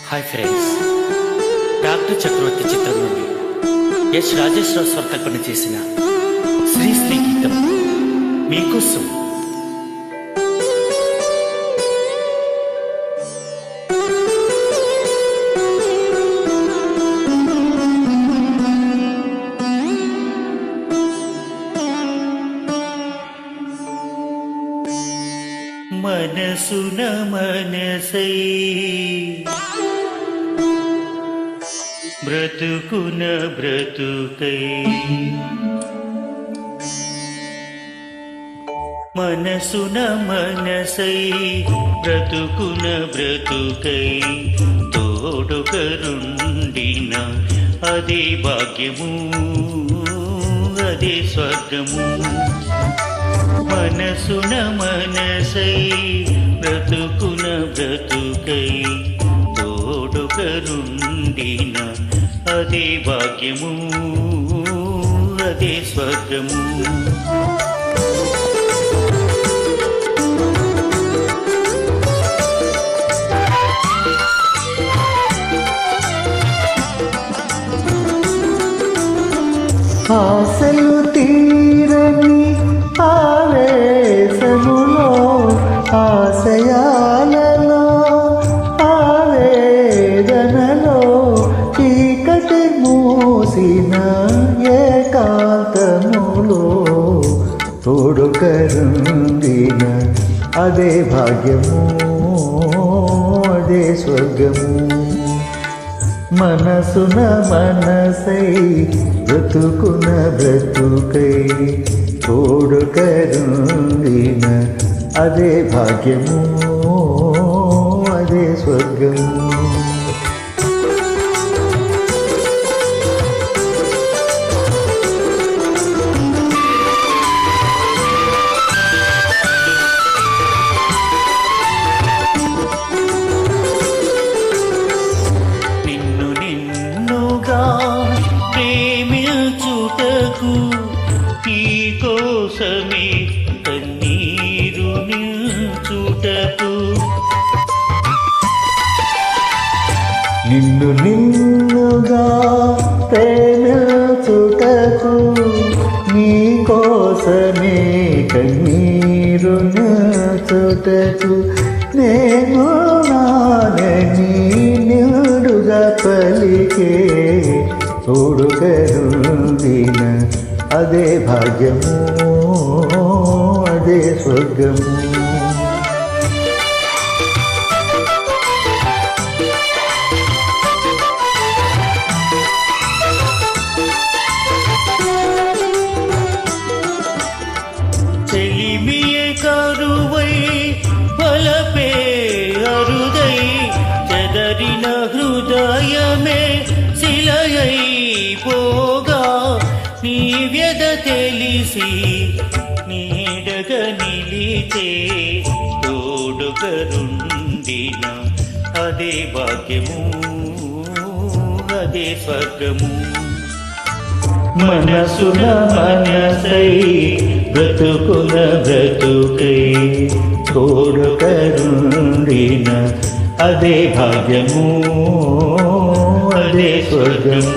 Hi friends, doctor చక్రవర్తి చిత్రం నుండి yes Rajeswara Rao స్వరకల్పన చేసిన శ్రీ గీతం మీకోసం. మనసున మనసై బ్రతుకున బ్రతుకై, మనసున మనసై బ్రతుకున బ్రతుకై తోడుకరుండిన అదే భాగ్యము, అదే స్వర్గము. మనసున మనసై బ్రతుకున బ్రతుకై తోడుకరుండిన అదే భాగ్యము, అదే స్వర్గము. ఆశలు తీరని ఆవేశములో, ఆశయాలలో ఆవేదనలో, చీకటి మూసిన ఏకాంతములో తోడుకరుండిన అదే భాగ్యము, అదే స్వర్గము. మనసున మనసై బ్రతుకున బ్రతుకై తోడుకరుండిన అదే భాగ్యము, అదే స్వర్గము. ప్రేమించుటకు నీ కోసమే కన్నీరు నిల్చుటకు, నిన్ను నిన్నుగా ప్రేమించుటకు నీ కోసమే కన్నీరు నిల్చుటకు, నేను నానని నిండుగా పలికే తోడుకరుండిన అదే భాగ్యము, అదే స్వర్గము. చెలిమియే కరువై బలపే అరుదై చెదరిన హృదయమే శిలయై పోగా, నీ వ్యధ తెలిసి నీడగా నిలిచే తోడుకరుండిన అదే భాగ్యము, అదే స్వర్గము. మనసున మనసై బ్రతుకున బ్రతుకై తోడుకరుండిన అదే భాగ్యము, అదే స్వర్గము.